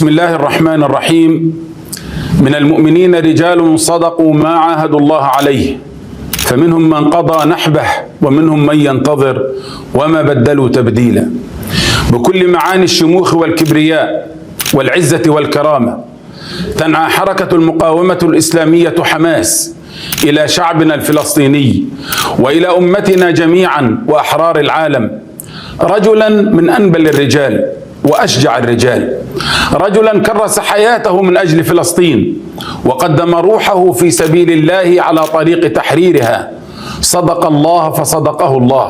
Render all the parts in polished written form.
بسم الله الرحمن الرحيم. من المؤمنين رجال صدقوا ما عاهدوا الله عليه فمنهم من قضى نحبه ومنهم من ينتظر وما بدلوا تبديلا. بكل معاني الشموخ والكبرياء والعزة والكرامة تنعى حركة المقاومة الإسلامية حماس إلى شعبنا الفلسطيني وإلى أمتنا جميعا وأحرار العالم رجلا من أنبل الرجال وأشجع الرجال، رجلا كرس حياته من أجل فلسطين وقدم روحه في سبيل الله على طريق تحريرها. صدق الله فصدقه الله،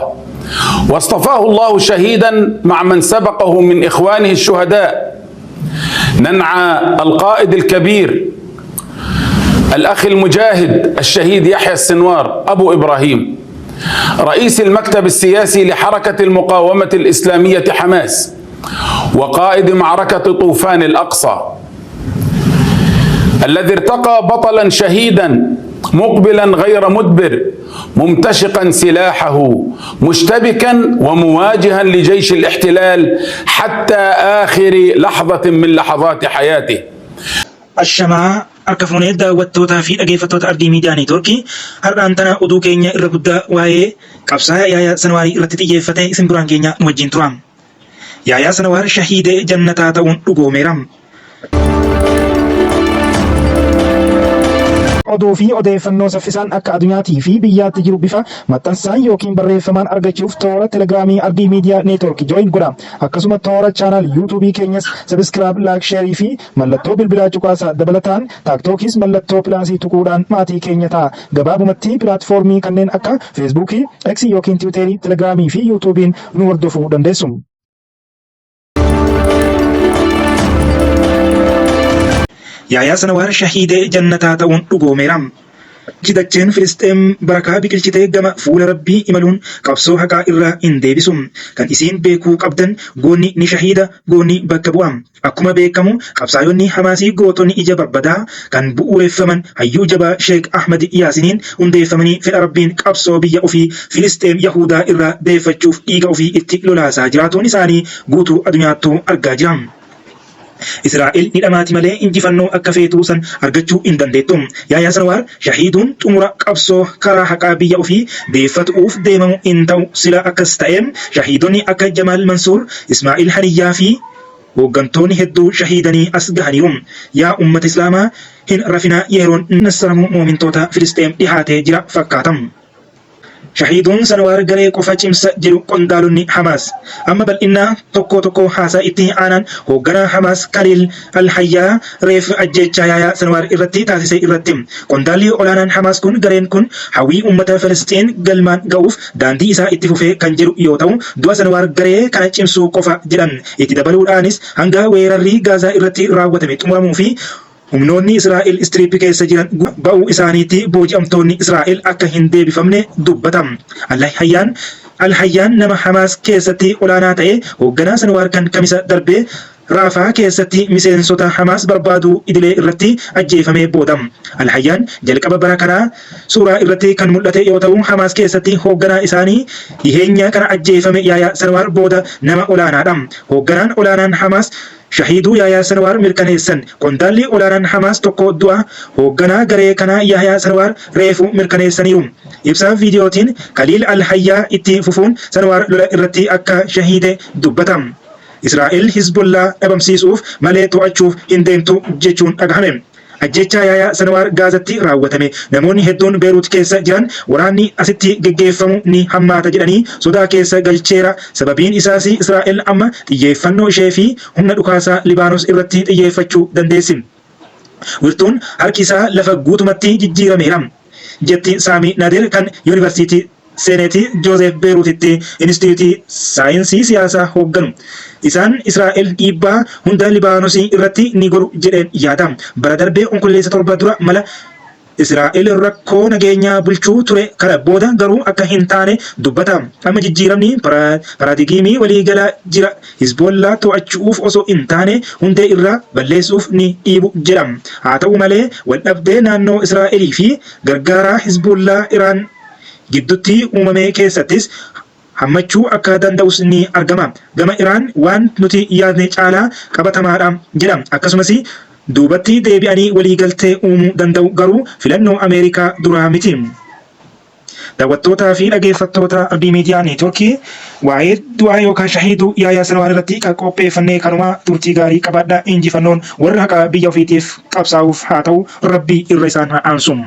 واصطفاه الله شهيدا مع من سبقه من إخوانه الشهداء. ننعى القائد الكبير الأخ المجاهد الشهيد يحيى السنوار أبو إبراهيم، رئيس المكتب السياسي لحركة المقاومة الإسلامية حماس وقائد معركة طوفان الأقصى، الذي ارتقى بطلا شهيدا مقبلا غير مدبر، ممتشقا سلاحه، مشتبكا ومواجها لجيش الاحتلال حتى آخر لحظة من لحظات حياته. الشمعة أركفوني daawwattoota fi dhaggeeffattoota Ardii Miidiyaa Neetwoorkii har'aan tana oduu keenya irra guddaa waa'ee qabsaa'aa Yahyaa Sinwaarii irratti xiyyeeffate isin duraan keenya nu wajjin tura. Yahyaa Sinwaar shahiidee jannataa ta'uun dhugoomeera. Oduu fi odeeffannoo saffisaan akka addunyaatii fi biyyaatti jiru bifa maxxansaan yookiin barreeffamaan argachuuf toora telegiraamii Ardii Miidiyaa Neetwoorkii join godha. Akkasuma toora chaanaal yuutuubii keenyas sabiskiraayib, laayik, sheerii fi mallattoo bilbilaa cuqaasaa dabalataan taaktookis mallattoo pilaasii tuquudhaan maatii keenya ta'a. Gabaabumatti pilaatfoormii kanneen akka feesbuukii, eksii yookiin tiwiiterii, telegiraamii fi yuutuubiin nu hordofuu dandeessu. Yahyaa Sinwaar shahiidee jannataa ta'uun dhugoomeera. Dacheen Filisxeem barakaa biqilchitee gama fuula Rabbii imaluun qabsoo haqaa irraa hin deebisu. Kan isiin beekuu qabdan goonni ni shahiida, goonni bakka bu'a. Akkuma beekamu qabsaayonni Hamaasii gootonni ija barbadaa kan bu'uureffaman hayyuu jabaa Sheek Ahmad Yaasiniin hundeeffamanii fedha Rabbiin qabsoo biyya ofii Filisxeem Yahudaa irraa deeffachuuf dhiiga ofii itti lolaasaa jiraatuun isaanii guutuu addunyaattuu argaa jira. Israa'el ni dhamaati malee injifannoo akka feetuu san argachuu hin dandeettu. Yahyaa Sinwaar shahiiduun xumura qabsoo karaa haqaa biyya ofii deeffatuuf deemamu hin ta'u. Sila akkas ta'een shahiidonni akka Jamaal Mansuur, Ismaa'il Haniyyaa fi hooggantoonni hedduu shahiidanii as gahaniiru. Yaa ummata Islaamaa hin rafinaa, yeroon nassaramuu moomintoota Filisxeem dhihaatee jira fakkaata. Shahiiduun Sinwaar garee qofa cimsa jedhu qondaalonni Hamaas amma bal'inaa tokko haasaa itti aanan hoogganaa Hamaas Kaliil Al-Hayyaa reef ajjechaa Yahyaa Sinwaar irratti taasise irratti qondaalli olaanaan Hamaas kun gareen kun hawwii uummata Filisxeen galmaan ga'uuf daandii isaa itti fufee kan jiru yoo ta'u, du'a Sinwaar garee kana cimsuu qofa jedhan. Itti dabaluudhaanis hanga weerarri Gaazaa irratti raawwatame xumuramuu fi humnoonni Israa'el istiriippii keessa jiran ba'uu isaaniitti booji'amtoonni Israa'el akka hin deebifamne dubbata. Al-Hayyaan nama Hamaas keessatti olaanaa ta'e hoogganaa Sinwaar kan kamisa darbee Raafaa keessatti miseensota Hamaas barbaaduu idilee irratti ajjeefamee booda. Al-Hayyaan jalqaba bara kanaa suuraa irratti kan mul'ate yoo ta'u, Hamaas keessatti hoogganaa isaanii dhiheenya kana ajjeefame Yahyaa Sinwaar booda nama olaanaadha. Hoogganaan olaanaan Hamaas shahiiduu Yahyaa Sinwaar mirkaneessan. Qondaalli olaanaan Hamaas tokko du'a hoogganaa garee kanaa Yahyaa Sinwaar reefu mirkaneessaniiru. Ibsaa viidiyootiin Kaliil Al-Hayyaa itti fufuun Sinwaar lola irratti akka shahiide dubbata. Israa'el Hizbollaa dhabamsiisuuf malee to'achuuf hin deemtu jechuun dhagahame. Ajjechaa Yahyaa Sinwaar Gaazatti raawwatame namoonni hedduun Beeruut keessa jiran waraanni asitti geggeeffamu ni hammaata jedhanii sodaa keessa galcheera. Sababiin isaas Israa'el amma xiyyeeffannoo ishee fi humna dhukaasaa Libaanos irratti xiyyeeffachuu dandeessi. Wirtuun harki isaa lafa guutumatti jijjiirameera jetti Saami Nadir kan Yuunivarsiitii Seenetii Joozef Beeruutitti Inistituutii Saayinsii Siyaasaa hoogganu. Isaan Israa'el dhiibbaa hunda Libaanosii irratti ni godhu jedheen yaada. Bara darbee onkolleessa 7 dura mala Israa'el rakkoo nageenyaa bulchuu ture kana booda garuu akka hin taane dubbata. Amma jijjiiramni paraadigiimii waliigalaa jira. Hizbollaa to'achuuf osoo hin taane hundee irraa balleessuuf ni dhiibu jedha. Haa ta'u malee waldhabdee naannoo Israa'elii fi gargaaraa Hizbollaa Iraan gidduutti uumame keessattis hammachuu akka danda'us ni argama. Gama Iraan waan nuti yaadne caalaa qabatamaadha jedha. Akkasumas duubatti deebi'anii waliigaltee uumuu danda'u garuu filannoo Ameerikaa duraa miti. Daawwattootaa fi dhaggeeffattoota Ardii Miidiyaa Neetwoorkii waa'ee du'aa yookaan shahiiduu Yahyaa Sinwaar irratti kan qopheeffannee kanuma turtii gaarii qabaadhaa. Injifannoon warra haqaa biyya ofiitiif qabsaa'uuf haa ta'u, Rabbii irra isaan haa aansu.